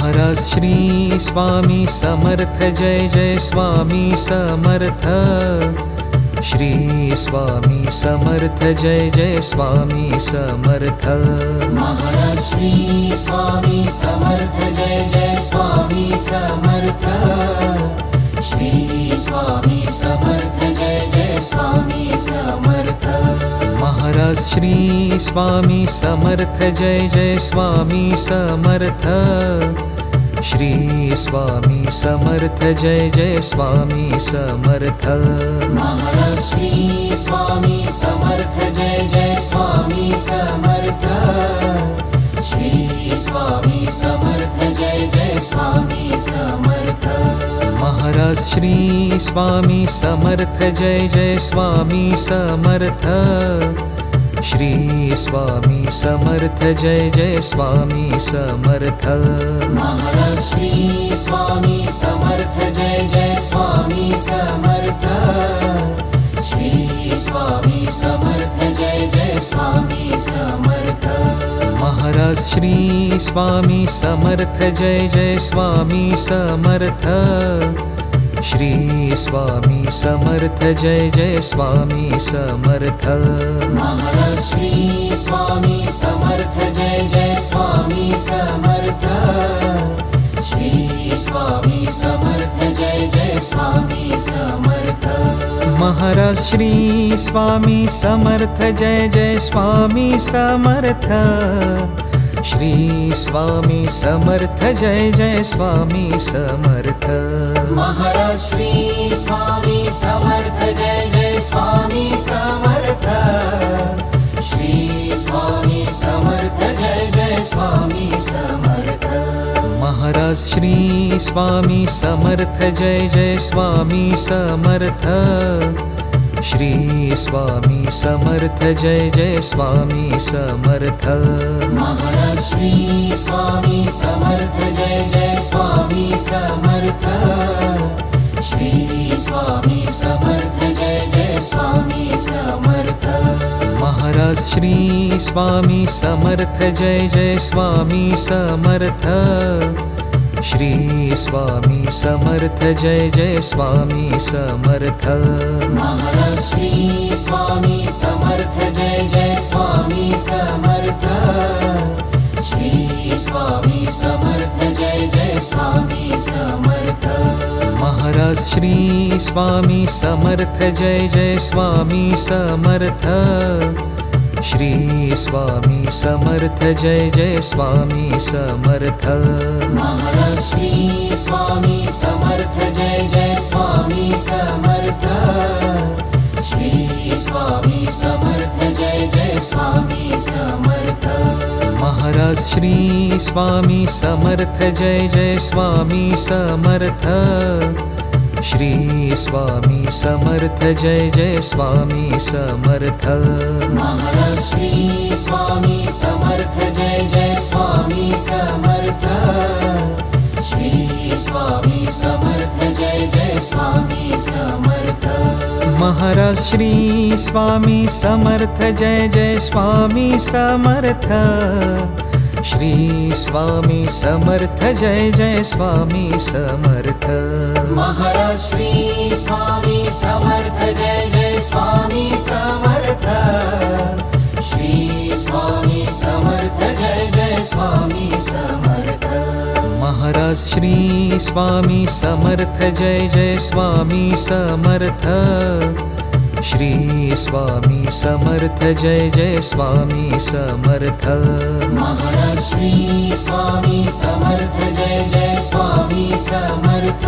Maharaj Shri Swami Samarth Jai Jai Swami Samarth. Shri Swami Samarth Jai Jai Swami Samarth. Maharaj Shri Swami Samarth Jai Jai Swami Samarth. Shri Swami Samarth Jai Jai Swami Samarth. Maharaj Shri Swami Samarth Jai Jai Swami Samarth. Shri Swami Samarth Jai Jai Swami Samarth. Maharaj Shri Swami Samarth Jai Jai Swami Samarth. Shri Swami Samarth Jai Jai Swami Samarth. Maharaj Shri Swami Samarth Jai Jai Swami Samarth. Shri Swami Samarth Jai Jai Swami Samarth. Maharaj Shri Swami Samarth Jai Jai Swami Samarth. Shri Swami Samarth Jai Jai Swami Samarth. Maharaj Shri Swami Samarth Jai Jai Swami Samarth. Shri Swami Samarth Jai Jai Swami Samarth. Maharaj Shri Swami Samarth Jai Jai Swami Samarth. Shri Swami Samarth Jai Jai Swami Samarth. Maharaj Shri Swami Samarth Jai Jai Swami Samarth. Shri Swami Samarth Jai Jai Swami Samarth. Maharaj Shri Swami Samarth Jai Jai Swami Samarth. Shri Swami Samarth Jai Jai Swami Samarth. Maharaj Shri Swami Samarth Jai Jai Swami Samarth. Shri Swami Samarth Jai Jai Swami Samarth. Maharaj Shri Swami Samarth Jai Jai Swami Samarth. Shri Swami Samarth Jai Jai Swami Samarth. Maharaj Shri Swami Samarth Jai Jai Swami Samarth. Shri Swami Samarth Jai Jai Swami Samarth. Maharaj Shri Swami Samarth Jai Jai Swami Samarth. Shri Swami Samarth Jai Jai Swami Samarth. Maharaj Shri Swami Samarth Jai Jai Swami Samarth. Shri Swami Samarth Jai Jai Swami Samarth. Maharaj Shri Swami Samarth Jai Jai Swami Samarth. Shri Swami Samarth Jai Jai Swami Samarth. Maharaj Shri Swami Samarth Jai Jai Swami Samarth. Shri Swami Samarth Jai Jai Swami Samarth. Maharaj Shri Swami Samarth Jai Jai Swami Samarth. Shri Swami Samarth Jai Jai Swami Samarth. Maharaj Shri Swami Samarth Jai Jai Swami Samarth. Shri Swami Samarth Jai Jai Swami Samarth. Maharaj Shri Swami Samarth Jai Jai Swami Samarth. Shri Swami Samarth Jai Jai Swami Samarth. Maharaj Shri Swami Samarth Jai Jai Swami Samarth. Shri Swami Samarth Jai Jai Swami Samarth. Maharaj Shri Swami Samarth Jai Jai Swami Samarth.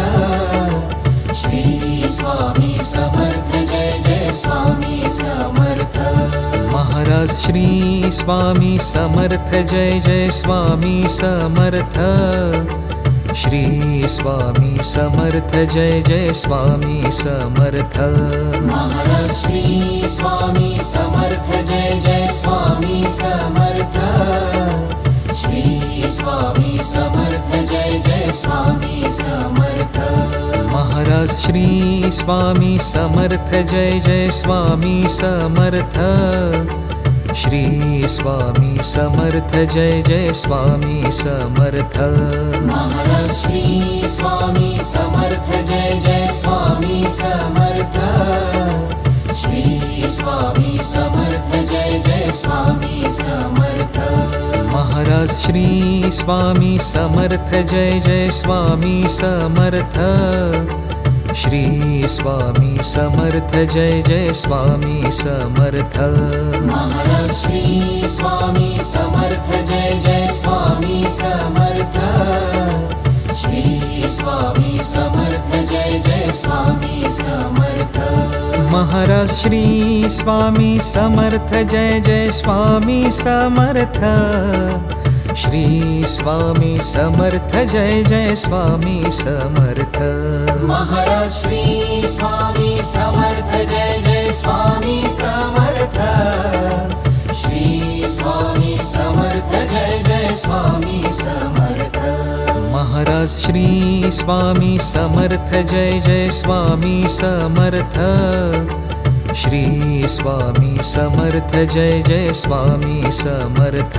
Shri Swami Samarth Jai Jai Swami Samarth. Maharaj Shri Swami Samarth Jai Jai Swami Samarth. Shri Swami Samarth Jai Jai Swami Samarth. Maharaj Shri Swami Samarth Jai Jai Swami Samarth. Shri Swami Samarth Jai Jai Swami Samarth. Maharaj Shri Swami Samarth Jai Jai Swami Samarth. Shri Swami Samarth Jai Jai Swami Samarth Maharaj Shri Swami Samarth Jai Jai Swami Samarth Shri Swami Samarth Jai Jai Swami Samarth Maharaj Shri Swami Samarth Jai Jai Swami Samarth Shri Swami Samarth Jai Jai Swami Samarth Maharaj Shri Swami Samarth Jai Jai Swami Samarth Shri Swami Samarth Jai Jai Swami Samarth Maharaj Shri Swami Samarth Jai Jai Swami Samarth Shri Swami Samarth Jai Jai Swami Samarth Maharaj Shri Swami Samarth Jai Jai Swami Samarth Shri Swami Samarth Jai Jai Swami Samarth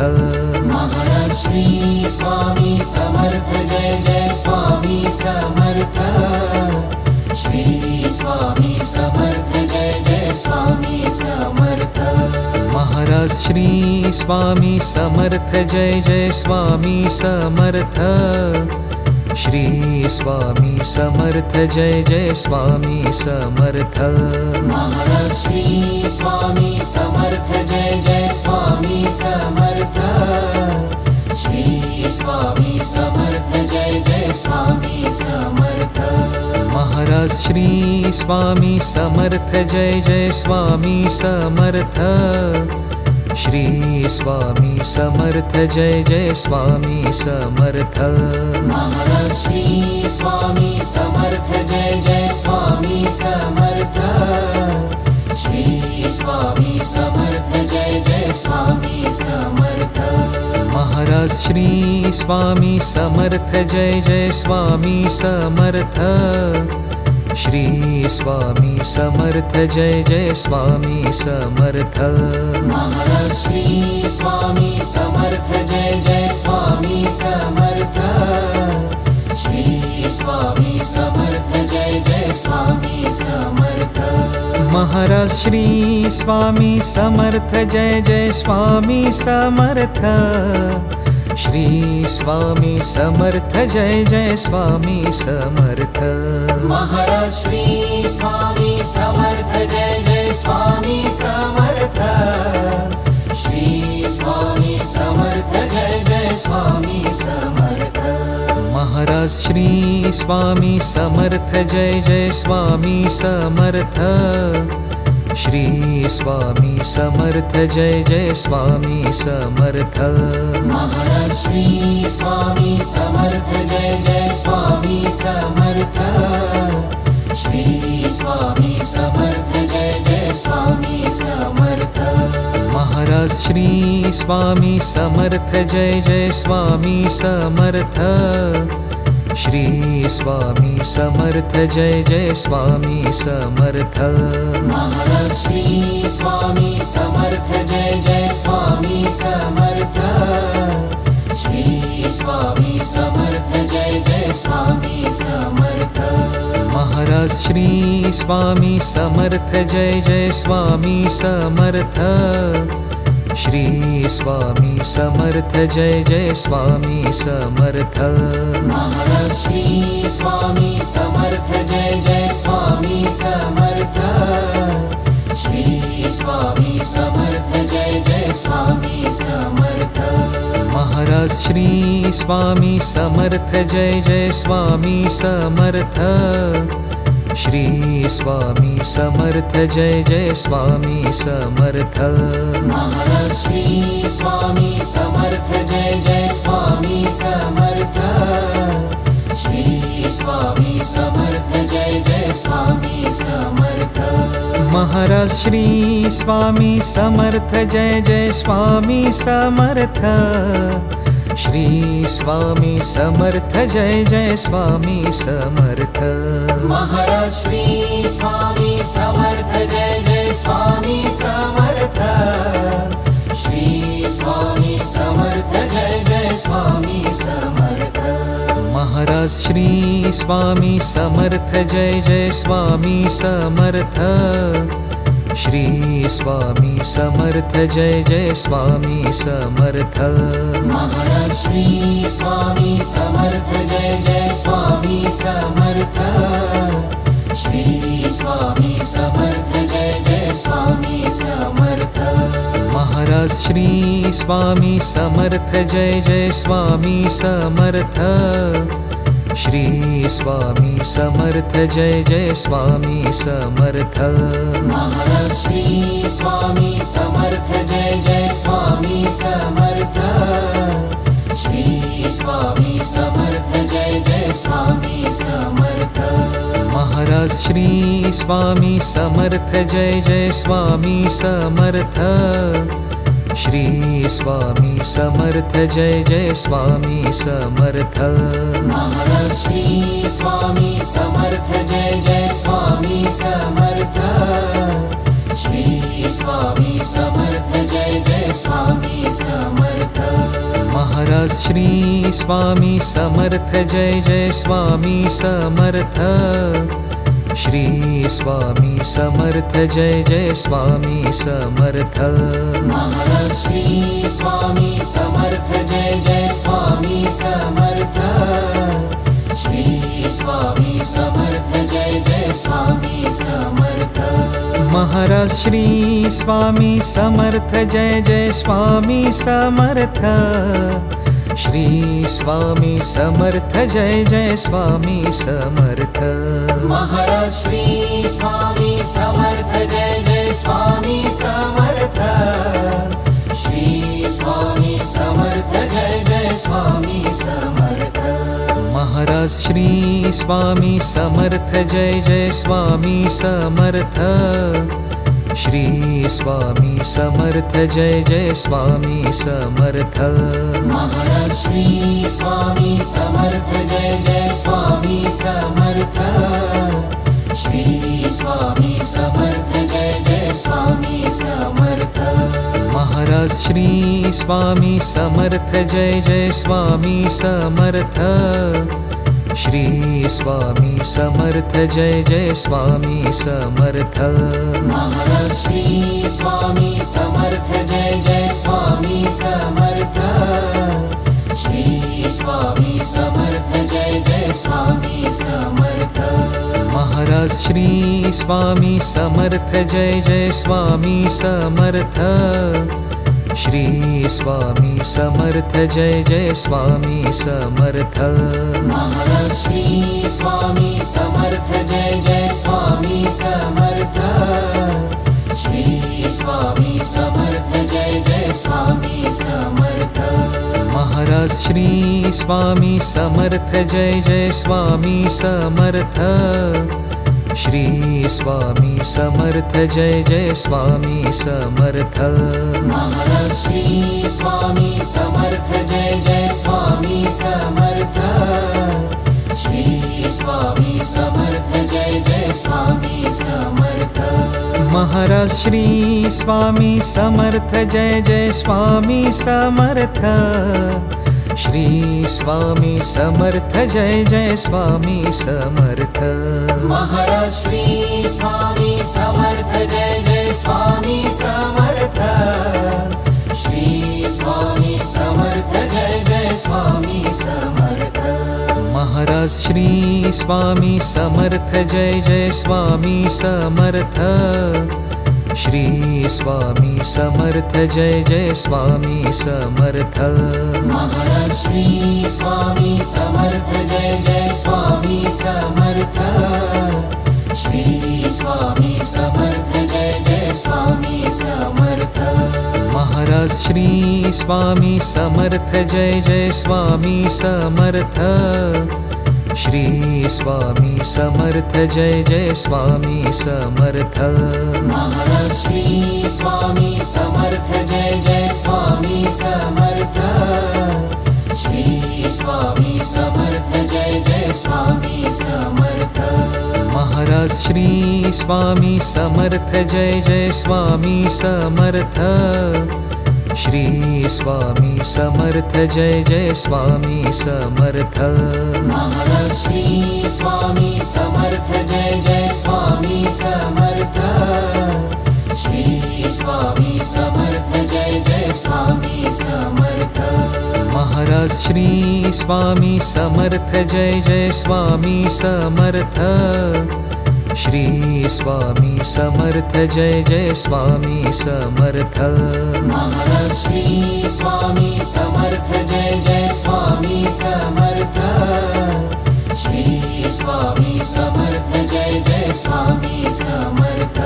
Maharaj Shri Swami Samarth Jai Jai Swami Samarth Shri Swami Samarth Jai Jai Swami Samarth Maharaj Shri Swami Samarth Jai Jai Swami Samarth Shri Swami Samarth Jai Jai Swami Samarth Maharaj Shri Swami Samarth Jai Jai Swami Samarth Shri Swami Samarth Jai Jai Swami Samarth Maharaj Shri Swami Samarth Jai Jai Swami Samarth Shri Swami Samarth Jai Jai Swami Samarth Maharaj Shri Swami Samarth Jai Jai Swami Samarth Shri Swami Samarth Jai Jai Swami Samarth Maharaj Shri Swami Samarth Jai Jai Swami Samarth Shri Swami Samarth Jai Jai Swami Samarth Maharaj Shri Swami Samarth Jai Jai Swami Samarth Shri Swami Samarth Jai Jai Swami Samarth Maharaj Shri Swami Samarth Jai Jai Swami Samarth Shri Swami Samarth Jai Jai Swami Samarth Maharaj Shri Swami Samarth Jai Jai Swami Samarth Shri Swami Samarth Jai Jai Swami Samarth Maharaj Shri Swami Samarth Jai Jai Swami Samarth Shri Swami Samarth Jai Jai Swami Samarth Maharaj Shri Swami Samarth Jai Jai Swami Samarth Shri Swami Samarth Jai Jai Swami Samarth Maharaj Shri Swami Samarth Jai Jai Swami Samarth Shri Swami Samarth Jai Jai Swami Samarth Maharaj Shri Swami Samarth Jai Jai Swami Samarth Shri Swami Samarth Jai Jai Swami Samarth Maharaj Shri Swami Samarth Jai Jai Swami Samarth Shri Swami Samarth Jai Jai Swami Samarth Maharaj Shri Swami Samarth Jai Jai Swami Samarth Shri Swami Samarth Jai Jai Swami Samarth Maharaj Shri Swami Samarth Jai Jai Swami Samarth Shri Swami Samarth Jai Jai Swami Samarth Maharaj Shri Swami Samarth Jai Jai Swami Samarth Shri Swami Samarth Jai Jai Swami Samarth Maharaj Shri Swami Samarth Jai Jai Swami Samarth Shri Swami Samarth Jai Jai Swami Samarth Maharaj Shri Swami Samarth Jai Jai Swami Samarth Shri Swami Samarth Jai Jai Swami Samarth Maharaj Shri Swami Samarth Jai Jai Swami Samarth Shri Swami Samarth Jai Jai Swami Samarth Maharaj Shri Swami Samarth Jai Jai Swami Samarth Shri Swami Samarth Jai Jai Swami Samarth Maharaj Shri Swami Samarth Jai Jai Swami Samarth Shri Swami Samarth Jai Jai Swami Samarth Maharaj Shri Swami Samarth Jai Jai Swami Samarth Shri Swami Samarth Jai Jai Swami Samarth Maharaj Shri Swami Samarth Jai Jai Swami Samarth Shri Swami Samarth Jai Jai Swami Samarth Maharaj Shri Swami Samarth Jai Jai Swami Samarth Shri Swami Samarth Jai Jai Swami Samarth Maharaj Shri Swami Samarth Jai Jai Swami Samarth Shri Swami Samarth Jai Jai Swami Samarth Maharaj Shri Swami Samarth Jai Jai Swami Samarth Shri Swami Samarth Jai Jai Swami Samarth Maharaj Shri Swami Samarth Jai Jai Swami Samarth Shri Swami Samarth Jai Jai Swami Samarth Maharaj Shri Swami Samarth Jai Jai Swami Samarth Shri Swami Samarth Jai Jai Swami Samarth Maharaj Shri Swami Samarth Jai Jai Swami Samarth Shri Swami Samarth Jai Jai Swami Samarth Maharaj Shri Swami Samarth Jai Jai Swami Samarth Shri Swami Samarth Jai Jai Swami Samarth Maharaj Shri Swami Samarth Jai Jai Swami Samarth Shri Swami Samarth Jai Jai Swami Samarth Maharaj Shri Swami Samarth Jai Jai Swami Samarth Shri Swami Samarth Jai Jai Swami Samarth Maharaj Shri Swami Samarth Jai Jai Swami Samarth Shri Swami Samarth Jai Jai Swami Samarth Maharaj Shri Swami Samarth Jai Jai Swami Samarth Shri Swami Samarth Jai Jai Swami Samarth Maharaj Shri Swami Samarth Jai Jai Swami Samarth Shri Swami Samarth Jai Jai Swami Samarth Maharaj Shri Swami Samarth Jai Jai Swami Samarth Shri Swami Samarth Jai Jai Swami Samarth Maharaj Shri Swami Samarth Jai Jai Swami Samarth Shri Swami Samarth Jai Jai Swami Samarth Maharaj Shri Swami Samarth Jai Jai Swami Samarth Shri Swami Samarth Jai Jai Swami Samarth Maharaj Shri Swami Samarth Jai Jai Swami Samarth Shri Swami Samarth Jai Jai Swami Samarth Maharaj Shri Swami Samarth Jai Jai Swami Samarth Shri Swami Samarth Jai Jai Swami Samarth Maharaj Shri Swami Samarth Jai Jai Swami Samarth Shri Swami Samarth Jai Jai Swami Samarth Maharaj Shri Swami Samarth Jai Jai Swami Samarth Shri Swami Samarth Jai Jai Swami Samarth Maharaj Shri Swami Samarth Jai Jai Swami Samarth Shri Swami Samarth Jai Jai Swami Samarth Maharaj Shri Swami Samarth Jai Jai Swami Samarth Shri Swami Samarth Jai Jai Swami Samarth Maharaj Shri Swami Samarth Jai Jai Swami Samarth Shri Swami Samarth Jai Jai Swami Samarth Maharaj Shri Swami Samarth Jai Jai Swami Samarth Shri Swami Samarth Jai Jai Swami Samarth Maharaj Shri Swami Samarth Jai Jai Swami Samarth Shri Swami Samarth Jai Jai Swami Samarth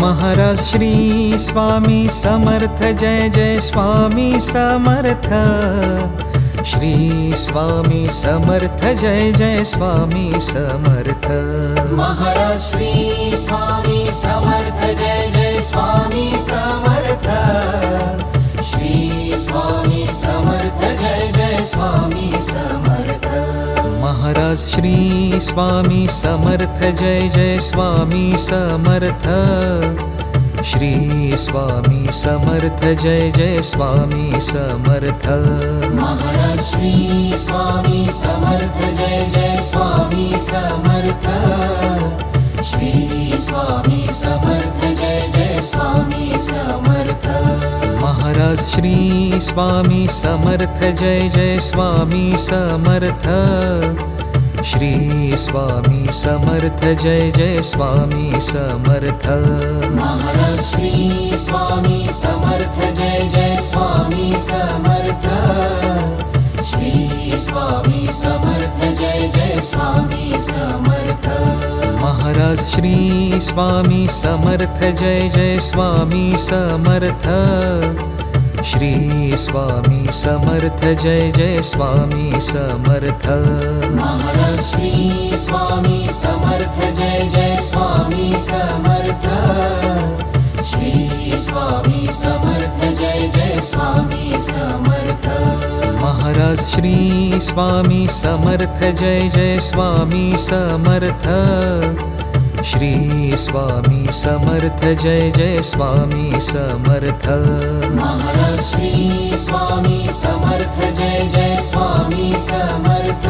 Maharaj Shri Swami Samarth Jai Jai Swami Samarth Shri Swami Samarth Jai Jai Swami Samarth Maharaj Shri Swami Samarth Jai Jai Swami Samarth Shri Swami Samarth Jai Jai Swami Samarth Maharaj Shri Swami Samarth Jai Jai Swami Samarth Shri Swami Samarth Jai Jai Swami Samarth Maharaj Shri Swami Samarth Jai Jai Swami Samarth Shri Swami Samarth Jai Jai Swami Samarth Maharaj Shri Swami Samarth Jai Jai Swami Samarth Shri Swami Samarth Jai Jai Swami Samarth Maharaj Shri Swami Samarth Jai Jai Swami Samarth Shri Swami Samarth Jai Jai Swami Samarth Maharaj Shri Swami Samarth Jai Jai Swami Samarth Shri Swami Samarth Jai Jai Swami Samarth Maharaj Shri Swami Samarth Jai Jai Swami Samarth Shri Swami Samarth Jai Jai Swami Samarth Maharaj Shri Swami Samarth Jai Jai Swami Samarth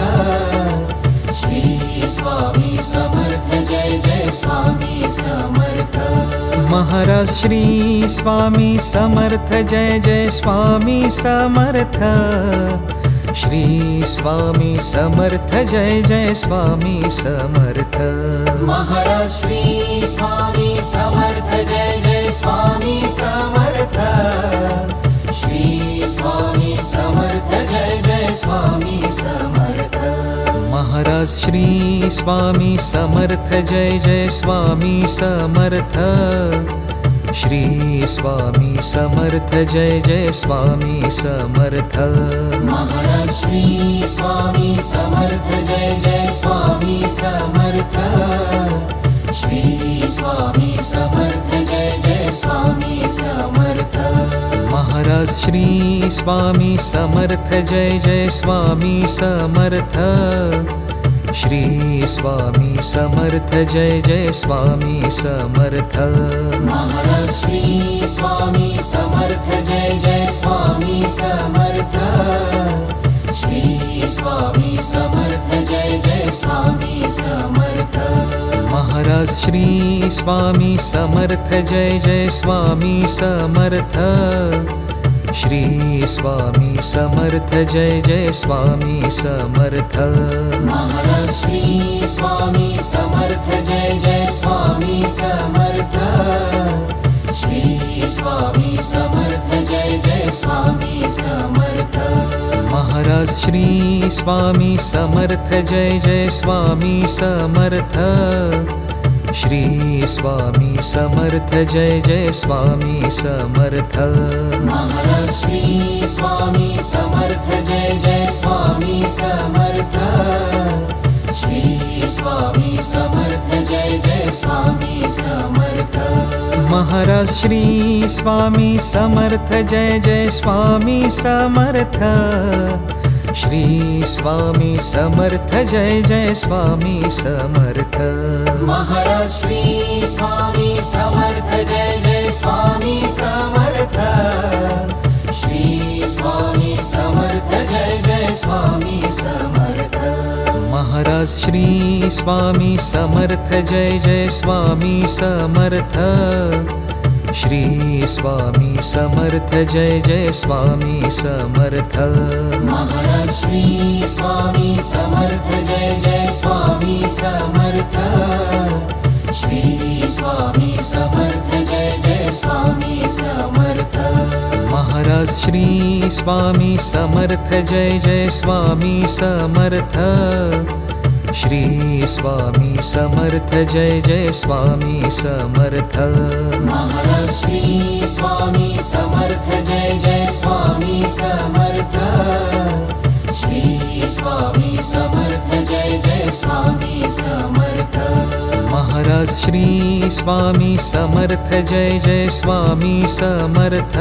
Shri Swami Samarth Jai Jai Swami Samarth Maharaj Shri Swami Samarth Jai Jai Swami Samarth Shri Swami Samarth Jai Jai Swami Samarth Maharaj Shri Swami Samarth Jai Jai Swami Samarth Shri Swami Samarth Jai Jai Swami Samarth Maharaj Shri Swami Samarth Jai Jai Swami Samarth Shri Swami Samarth Jai Jai Swami Samarth Maharaj Shri Swami Samarth Jai Jai Swami Samarth Shri Swami Samarth Jai Jai Swami Samarth Maharaj Shri Swami Samarth Jai Jai Swami Samarth Shri Swami Samarth Jai Jai Swami Samarth Maharaj Shri Swami Samarth Jai Jai Swami Samarth Shri Swami Samarth Jai Jai Swami Samarth Maharaj Shri Swami Samarth Jai Jai Swami Samarth Shri Swami Samarth Jai Jai Swami Samarth Maharaj Shri Swami Samarth Jai Jai Swami Samarth Shri Swami Samarth Jai Jai Swami Samarth Maharaj Shri Swami Samarth Jai Jai Swami Samarth Shri Swami Samarth Jai Jai Swami Samarth Maharaj Shri Swami Samarth Jai Jai Swami Samarth Shri Swami Samarth Jai Jai Swami Samarth Maharaj Shri Swami Samarth Jai Jai Swami Samarth Shri Swami Samarth Jai Jai Swami Samarth Maharaj Shri Swami Samarth Jai Jai Swami Samarth Shri Swami Samarth Jai Jai Swami Samarth Maharaj Shri Swami Samarth Jai Jai Swami Samarth Shri Swami Samarth Jai Jai Swami Samarth Maharaj Shri Swami Samarth Jai Jai Swami Samarth Shri Swami Samarth Jai Jai Swami Samarth Maharaj Shri Swami Samarth Jai Jai Swami Samarth Shri Swami Samarth Jai Jai Swami Samarth Maharaj Shri Swami Samarth Jai Jai Swami Samarth Shri Swami Samarth Jai Jai Swami Samarth Maharaj Shri Swami Samarth Jai Jai Swami Samarth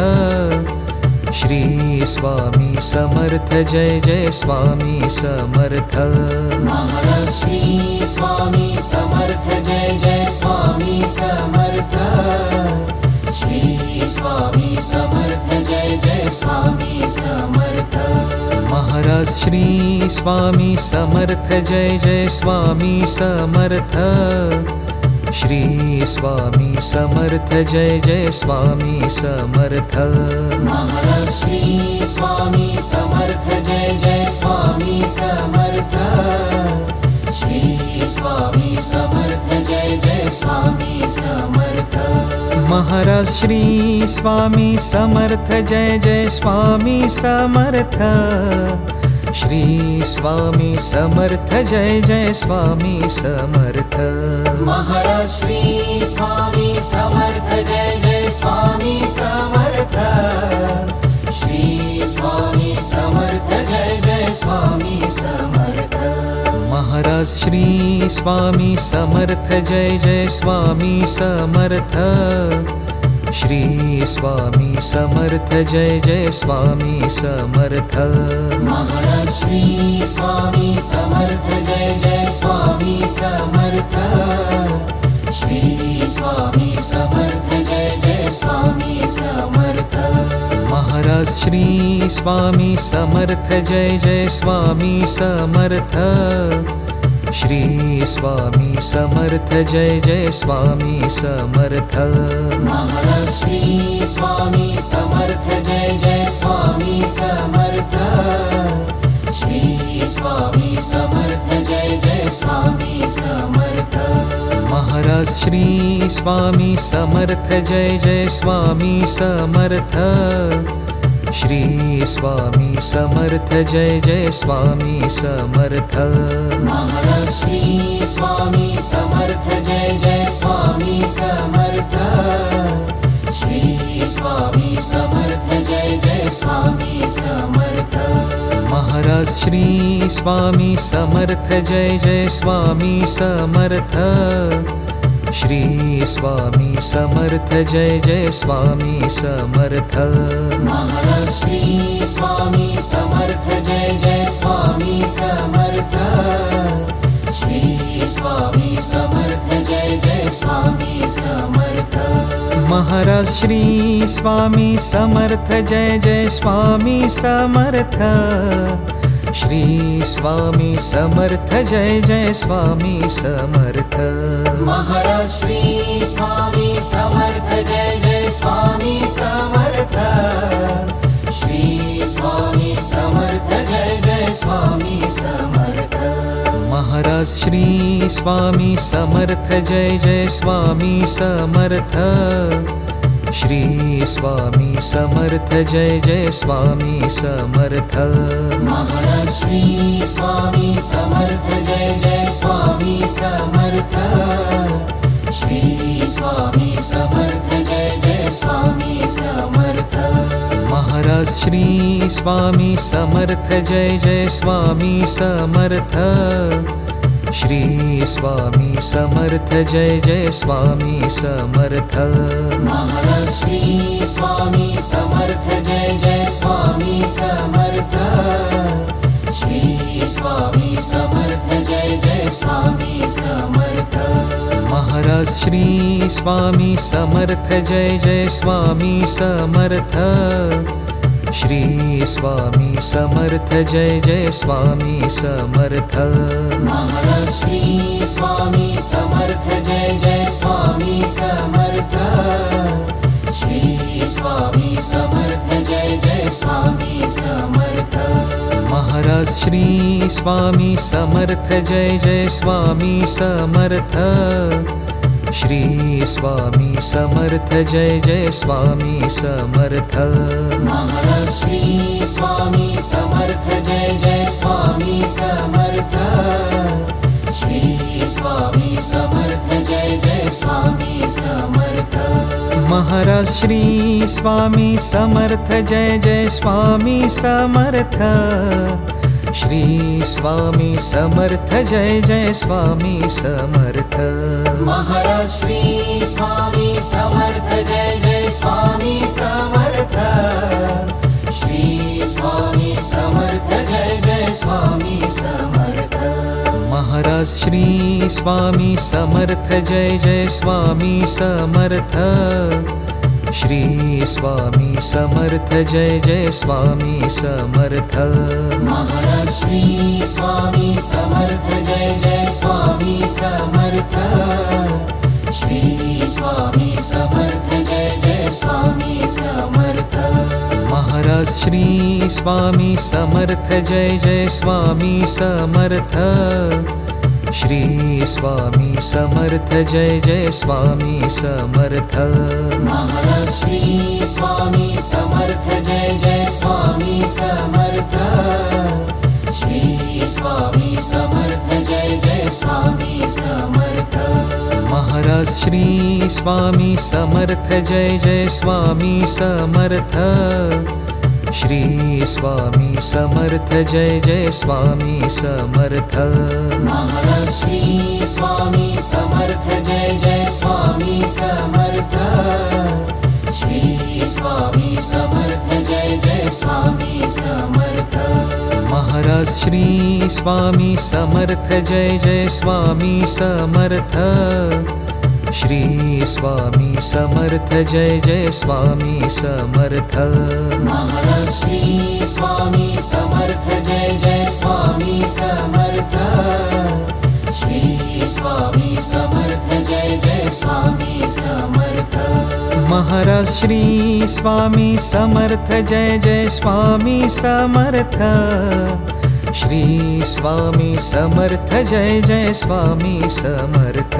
Shri Swami Samarth Jai Jai Swami Samarth Maharaj Shri Swami Samarth Jai Jai Swami Samarth Shri Swami Samarth Jai Jai Swami Samarth Maharaj Shri Swami Samarth Jai Jai Swami Samarth Shri Swami Samarth Jai Jai Swami Samarth Maharaj Shri Swami Samarth Jai Jai Swami Samarth Shri Swami Samarth Jai Jai Swami Samarth Maharaj Shri Swami Samarth Jai Jai Swami Samarth Shri Swami Samarth Jai Jai Swami Samarth Maharaj Shri Swami Samarth Jai Jai Swami Samarth Shri Swami Samarth Jai Jai Swami Samarth Maharaj Shri Swami Samarth Jai Jai Swami Samarth Shri Swami Samarth Jai Jai Swami Samarth Maharaj Shri Swami Samarth Jai Jai Swami Samarth Shri Swami Samarth Jai Jai Swami Samarth Maharaj Shri Swami Samarth Jai Jai Swami Samarth Shri Swami Samarth Jai Jai Swami Samarth Maharaj Shri Swami Samarth Jai Jai Swami Samarth Shri Swami Samarth Jai Jai Swami Samarth Maharaj Shri Swami Samarth Jai Jai Swami Samarth Shri Swami Samarth Jai Jai Swami Samarth Maharaj Shri Swami Samarth Jai Jai Swami Samarth Shri Swami Samarth Jai Jai Swami Samarth Maharaj Shri Swami Samarth Jai Jai Swami Samarth Shri Swami Samarth Jai Jai Swami Samarth Maharaj Shri Swami Samarth Jai Jai Swami Samarth Shri Swami Samarth Jai Jai Swami Samarth Maharaj Shri Swami Samarth Jai Jai Swami Samarth Shri Swami Samarth Jai Jai Swami Samarth Maharaj Shri Swami Samarth Jai Jai Swami Samarth Shri Swami Samarth Jai Jai Swami Samarth Maharaj Shri Swami Samarth Jai Jai Swami Samarth Shri Swami Samarth Jai Jai Swami Samarth Maharaj Shri Swami Samarth Jai Jai Swami Samarth Shri Swami Samarth Jai Jai Swami Samarth Maharaj Shri Swami Samarth Jai Jai Swami Samarth Shri Swami Samarth Jai Jai Swami Samarth Maharaj Shri Swami Samarth Jai Jai Swami Samarth Shri Swami Samarth Jai Jai Swami Samarth Maharaj Shri Swami Samarth Jai Jai Swami Samarth Shri Swami Samarth Jai Jai Swami Samarth Maharaj Shri Swami Samarth Jai Jai Swami Samarth Shri Swami Samarth Jai Jai Swami Samarth Maharaj Shri Swami Samarth Jai Jai Swami Samarth Shri Swami Samarth Jai Jai Swami Samarth Maharaj Shri Swami Samarth Jai Jai Swami Samarth Shri Swami Samarth Jai Jai Swami Samarth Maharaj Shri Swami Samarth Jai Jai Swami Samarth Shri Swami Samarth Jai Jai Swami Samarth Maharaj Shri Swami Samarth Jai Jai Swami Samarth Shri Swami Samarth Jai Jai Swami Samarth Maharaj Shri Swami Samarth Jai Jai Swami Samarth Shri Swami Samarth Jai Jai Swami Samarth Maharaj Shri Swami Samarth Jai Jai Swami Samarth Shri Swami Samarth Jai Jai Swami Samarth Maharaj Shri Swami Samarth Jai Jai Swami Samarth Shri Swami Samarth Jai Jai Swami Samarth Maharaj Shri Swami Samarth Jai Jai Swami Samarth Shri Swami Samarth Jai Jai Swami Samarth Maharaj Shri Swami Samarth Jai Jai Swami Samarth Shri Swami Samarth Jai Jai Swami Samarth Maharaj Shri Swami Samarth Jai Jai Swami Samarth Shri Swami Samarth Jai Jai Swami Samarth Maharaj Shri Swami Samarth Jai Jai Swami Samarth Shri Swami Samarth Jai Jai Swami Samarth Maharaj Shri Swami Samarth Jai Jai Swami Samarth Shri Swami Samarth Jai Jai Swami Samarth Maharaj Shri Swami Samarth Jai Jai Swami Samarth Shri Swami Samarth Jai Jai Swami Samarth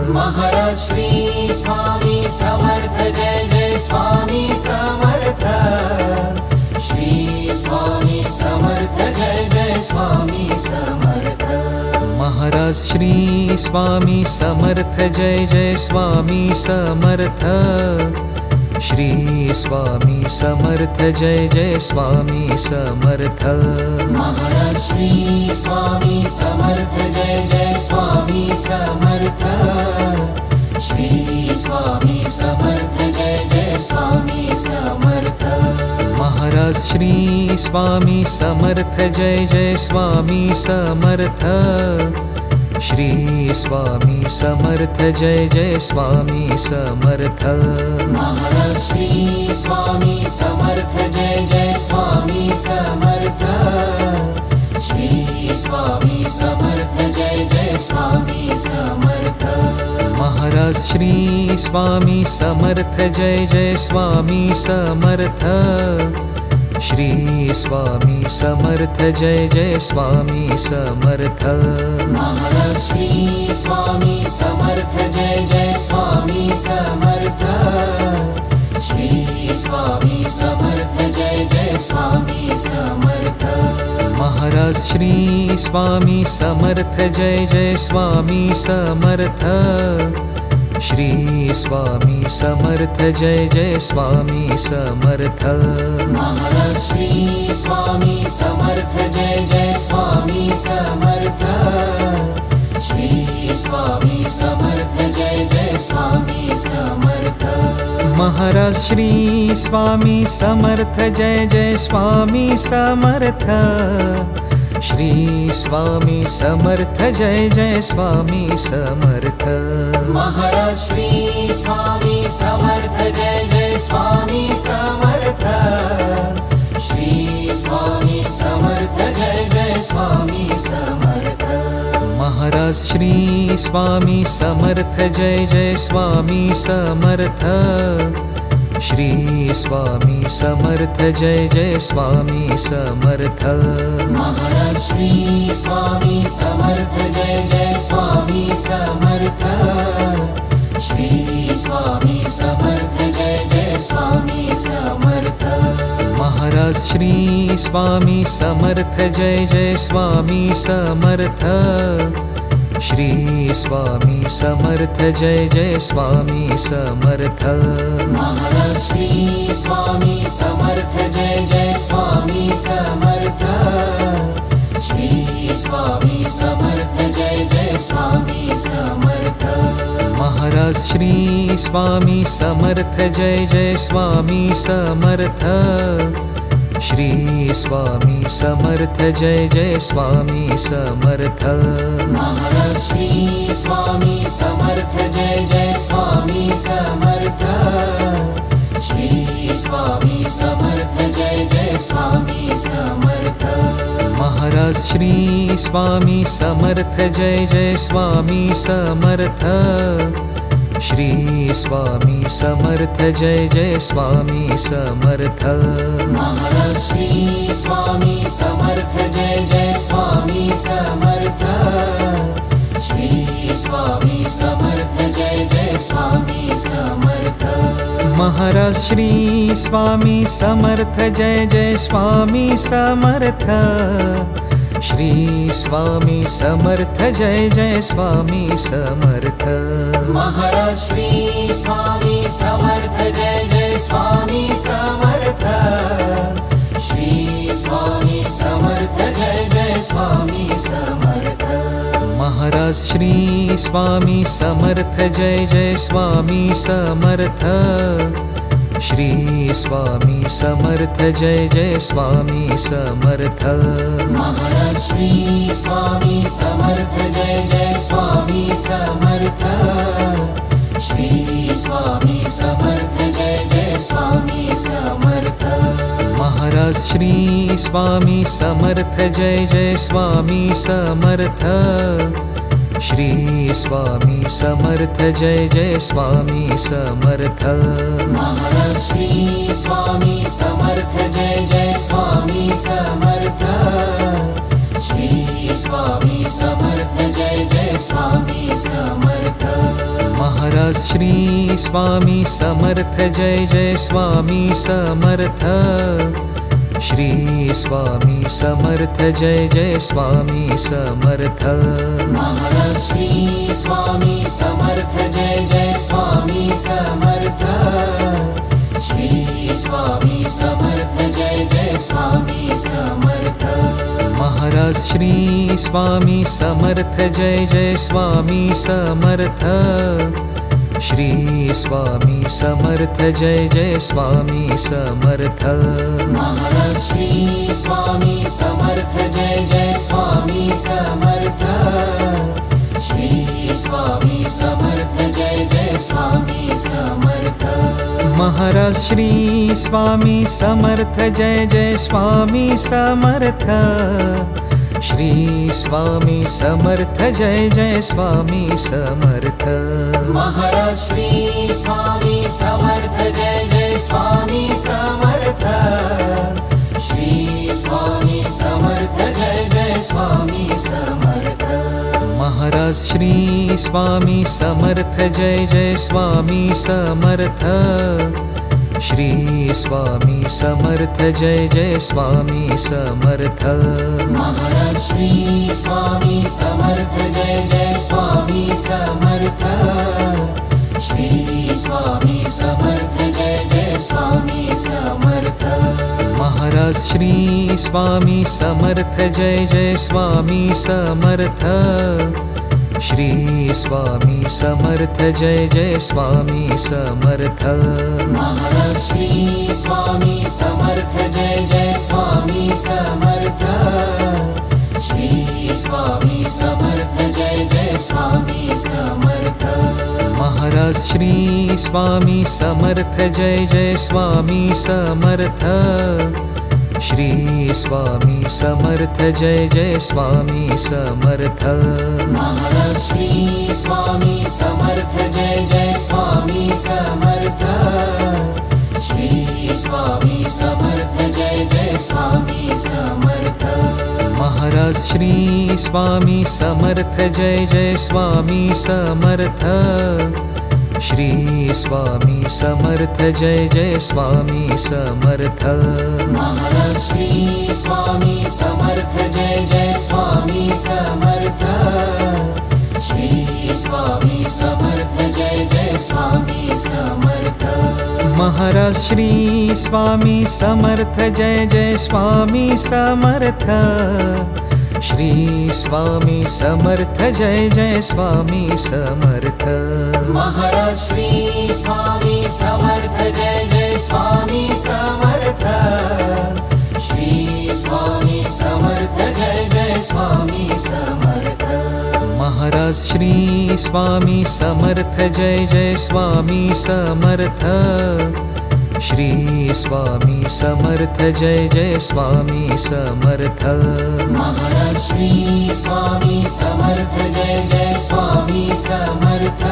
Maharaj Shri Swami Samarth Jai Jai Swami Samarth Shri Swami Samarth Jai Jai Swami Samarth Maharaj Shri Swami Samarth Jai Jai Swami Samarth Shri Swami Samarth Jai Jai Swami Samarth Maharaj Shri Swami Samarth Jai Jai Swami Samarth Shri Swami Samarth Jai Jai Swami Samarth Maharaj Shri Swami Samarth Jai Jai Swami Samarth Shri Swami Samarth Jai Jai Swami Samarth Maharaj Shri Swami Samarth Jai Jai Swami Samarth Shri Swami Samarth Jai Jai Swami Samarth Maharaj Shri Swami Samarth Jai Jai Swami Samarth Shri Swami Samarth Jai Jai Swami Samarth Maharaj Shri Swami Samarth Jai Jai Swami Samarth Shri Swami Samarth Jai Jai Swami Samarth Maharaj Shri Swami Samarth Jai Jai Swami Samarth Shri Swami Samarth Jai Jai Swami Samarth Maharaj Shri Swami Samarth Jai Jai Swami Samarth Shri Swami Samarth Jai Jai Swami Samarth Maharaj Shri Swami Samarth Jai Jai Swami Samarth Shri Swami Samarth Jai Jai Swami Samarth Maharaj Shri Swami Samarth Jai Jai Swami Samarth Shri Swami Samarth Jai Jai Swami Samarth Maharaj Shri Swami Samarth Jai Jai Swami Samarth Shri Swami Samarth Jai Jai Swami Samarth Maharaj Shri Swami Samarth Jai Jai Swami Samarth Shri Swami Samarth Jai Jai Swami Samarth Maharaj Shri Swami Samarth Jai Jai Swami Samarth Shri Swami Samarth Jai Jai Swami Samarth Maharaj Shri Swami Samarth Jai Jai Swami Samarth Shri Swami Samarth Jai Jai Swami Samarth Maharaj Shri Swami Samarth Jai Jai Swami Samarth Shri Swami Samarth Jai Jai Swami Samarth Maharaj Shri Swami Samarth Jai Jai Swami Samarth Shri Swami Samarth Jai Jai Swami Samarth Maharaj Shri Swami Samarth Jai Jai Swami Samarth Shri Swami Samarth Jai Jai Swami Samarth Maharaj Shri Swami Samarth Jai Jai Swami Samarth Shri Swami Samarth Jai Jai Swami Samarth Maharaj Shri Swami Samarth Jai Jai Swami Samarth Shri Swami Samarth Jai Jai Swami Samarth Maharaj Shri Swami Samarth Jai Jai Swami Samarth Shri Swami Samarth Jai Jai Swami Samarth Maharaj Shri Swami Samarth Jai Jai Swami Samarth Shri Swami Samarth Jai Jai Swami Samarth Maharaj Shri Swami Samarth Jai Jai Swami Samarth Shri Swami Samarth Jai Jai Swami Samarth Maharaj Shri Swami Samarth Jai Jai Swami Samarth Shri Swami Samarth Jai Jai Swami Samarth Maharaj Shri Swami Samarth Jai Jai Swami Samarth Shri Swami Samarth Jai Jai Swami Samarth Maharaj Shri Swami Samarth Jai Jai Swami Samarth Shri Swami Samarth Jai Jai Swami Samarth Maharaj Shri Swami Samarth Jai Jai Swami Samarth Shri Swami Samarth Jai Jai Swami Samarth Maharaj Shri Swami Samarth Jai Jai Swami Samarth Shri Swami Samarth Jai Jai Swami Samarth Maharaj Shri Swami Samarth Jai Jai Swami Samarth Shri Swami Samarth Jai Jai Swami Samarth Maharaj Shri Swami Samarth Jai Jai Swami Samarth Shri Swami Samarth Jai Jai Swami Samarth Maharaj Shri Swami Samarth Jai Jai Swami Samarth Shri Swami Samarth Jai Jai Swami Samarth Maharaj Shri Swami Samarth Jai Jai Swami Samarth Shri Swami Samarth Jai Jai Swami Samarth Maharaj Shri Swami Samarth Jai Jai Swami Samarth Shri Swami Samarth Jai Jai Swami Samarth Maharaj Shri Swami Samarth Jai Jai Swami Samarth Shri Swami Samarth Jai Jai Swami Samarth Maharaj Shri Swami Samarth Jai Jai Swami Samarth Shri Swami Samarth Jai Jai Swami Samarth Maharaj Shri Swami Samarth Jai Jai Swami Samarth Shri Swami Samarth Jai Jai Swami Samarth Maharaj Shri Swami Samarth Jai Jai Swami Samarth Shri Swami Samarth Jai Jai Swami Samarth Maharaj Shri Swami Samarth Jai Jai Swami Samarth Shri Swami Samarth Jai Jai Swami Samarth Maharaj Shri Swami Samarth Jai Jai Swami Samarth Shri Swami Samarth Jai Jai Swami Samarth Maharaj Shri Swami Samarth Jai Jai Swami Samarth Shri Swami Samarth Jai Jai Swami Samarth Maharaj Shri Swami Samarth Jai Jai Swami Samarth Shri Swami Samarth Jai Jai Swami Samarth Maharaj Shri Swami Samarth Jai Jai Swami Samarth Shri Swami Samarth Jai Jai Swami Samarth Maharaj Shri Swami Samarth Jai Jai Swami Samarth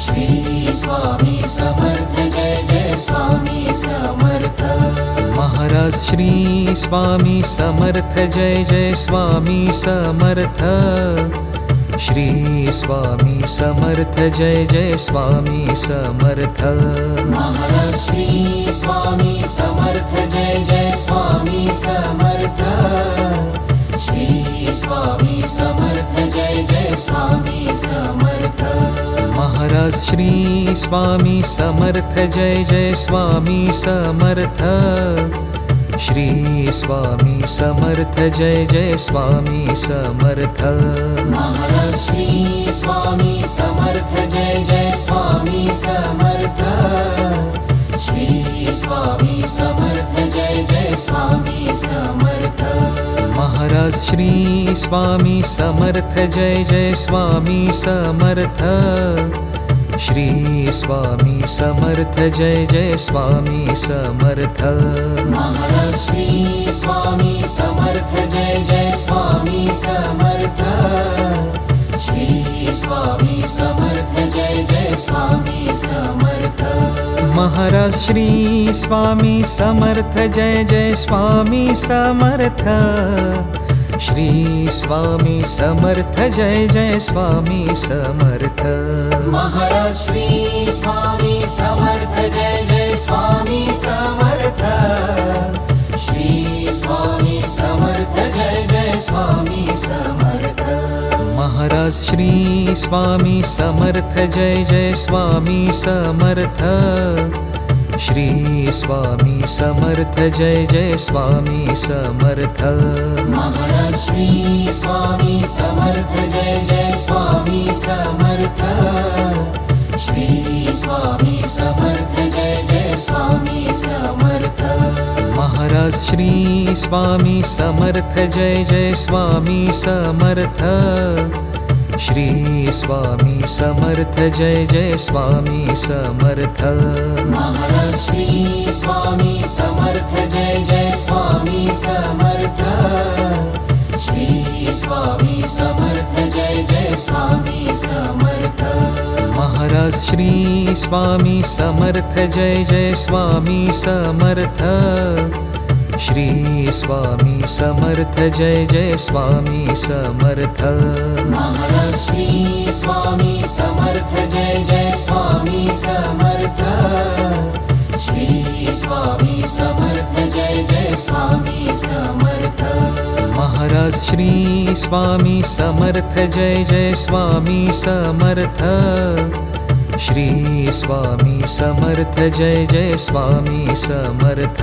Shri Swami Samarth Jai Jai Swami Samarth Maharaj Shri Swami Samarth Jai Jai Swami Samarth Shri Swami Samarth Jai Jai Swami Samarth Maharaj Shri Swami Samarth Jai Jai Swami Samarth Shri Swami Samarth Jai Jai Swami Samarth Maharaj Shri Swami Samarth Jai Jai Swami Samarth Shri Swami Samarth Jai Jai Swami Samarth Maharaj Shri Swami Samarth Jai Jai Swami Samarth Shri Swami Samarth Jai Jai Swami Samarth Maharaj Shri Swami Samarth Jai Jai Swami Samarth Shri Swami Samarth Jai Jai Swami Samarth Maharaj Shri Swami Samarth Jai Jai Swami Samarth Shri Swami Samarth Jai Jai Swami Samarth Maharaj Shri Swami Samarth Jai Jai Swami Samarth Shri Swami Samarth Jai Jai Swami Samarth Maharaj Shri Swami Samarth Jai Jai Swami Samarth Shri Swami Samarth Jai Jai Swami Samarth Maharaj Shri Swami Samarth Jai Jai Swami Samarth Shri Swami Samarth Jai Jai Swami Samarth Maharaj Shri Swami Samarth Jai Jai Swami Samarth Shri Swami Samarth Jai Jai Swami Samarth Maharaj Shri Swami Samarth Jai Jai Swami Samarth Shri Swami Samarth Jai Jai Swami Samarth Maharaj Shri Swami Samarth Jai Jai Swami Samarth Shri Swami Samarth Jai Jai Swami Samarth Maharaj Shri Swami Samarth Jai Jai Swami Samarth Shri Swami Samarth Jai Jai Swami Samarth Maharaj Shri Swami Samarth Jai Jai Swami Samarth Shri Swami Samarth Jai Jai Swami Samarth Maharaj Shri Swami Samarth Jai Jai Swami Samarth Shri Swami Samarth Jai Jai Swami Samarth Maharaj Shri Swami Samarth Jai Jai Swami Samarth Shri Swami Samarth Jai Jai Swami Samarth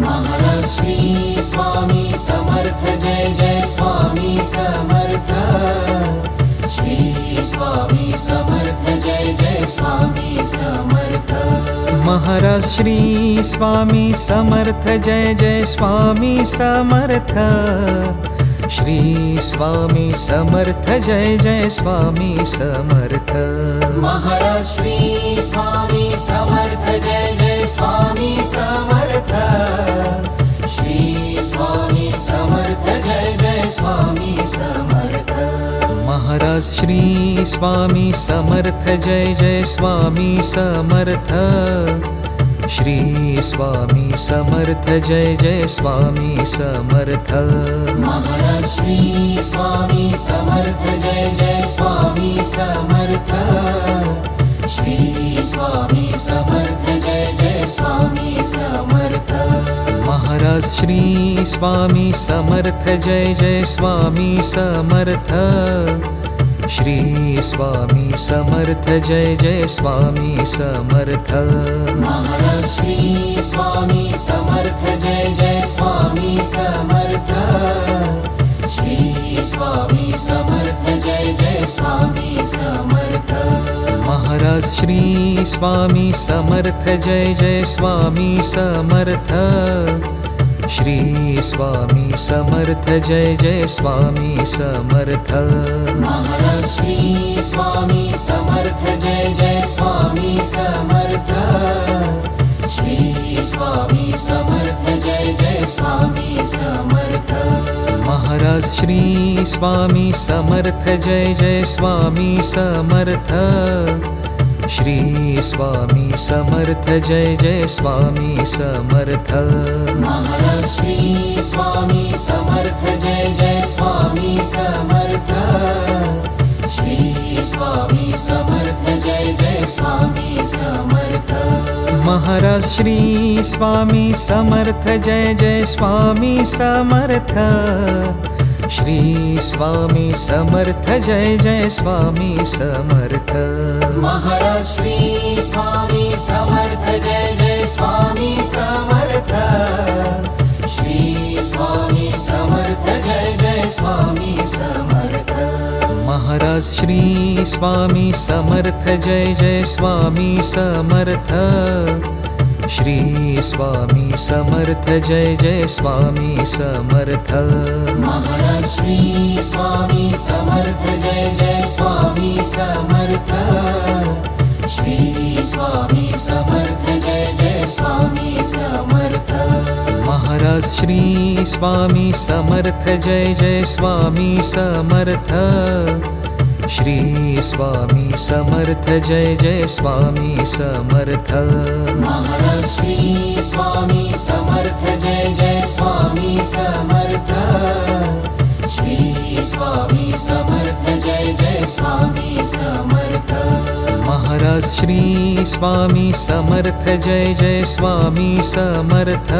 Maharaj Shri Swami Samarth Jai Jai Swami Samarth Shri Swami Samarth Jai Jai Swami Samarth Maharaj Shri Swami Samarth Jai Jai Swami Samarth Shri Swami Samarth Jai Jai Swami Samarth Maharaj Shri Swami Samarth Jai Jai Swami Samarth Shri Swami Samarth Jai Jai Swami Samarth Maharaj Shri Swami Samarth Jai Jai Swami Samarth Shri Swami Samarth Jai Jai Swami Samarth Maharaj Shri Swami Samarth Jai Jai Swami Samarth Shri Swami Samarth Jai Jai Swami Samarth Maharaj Shri Swami Samarth Jai Jai Swami Samarth Shri Swami Samarth Jai Jai Swami Samarth Maharaj Shri Swami Samarth Jai Jai Swami Samarth Shri Swami Samarth Jai Jai Swami Samarth Maharaj Shri Swami Samarth Jai Jai Swami Samarth Shri Swami Samarth Jai Jai Swami Samarth Maharaj Shri Swami Samarth Jai Jai Swami Samarth Shri Swami Samarth Jai Jai Swami Samarth Maharaj Shri Swami Samarth Jai Jai Swami Samarth Shri Swami Samarth Jai Jai Swami Samarth Maharaj Shri Swami Samarth Jai Jai Swami Samarth Shri Swami Samarth Jai Jai Swami Samarth Maharaj Shri Swami Samarth Jai Jai Swami Samarth Shri Swami Samarth Jai Jai Swami Samarth Maharaj Shri Swami Samarth Jai Jai Swami Samarth Shri Swami Samarth Jai Jai Swami Samarth Maharaj Shri Swami Samarth Jai Jai Swami Samarth Shri Swami Samarth Jai Jai Swami Samarth Maharaj Shri Swami Samarth Jai Jai Swami Samarth Shri Swami Samarth Jai Jai Swami Samarth Maharaj Shri Swami Samarth Jai Jai Swami Samarth Shri Swami Samarth Jai Jai Swami Samarth Maharaj Shri Swami Samarth Jai Jai Swami Samarth Shri Swami Samarth Jai Jai Swami Samarth Maharaj Shri Swami Samarth Jai Jai Swami Samarth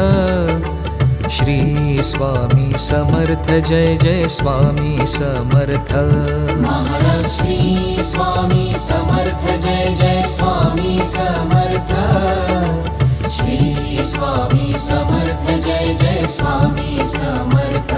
Shri Swami Samarth Jai Jai Swami Samarth Maharaj Shri Swami Samarth Jai Jai Swami Samarth Shri Swami Samarth Jai Jai Swami Samarth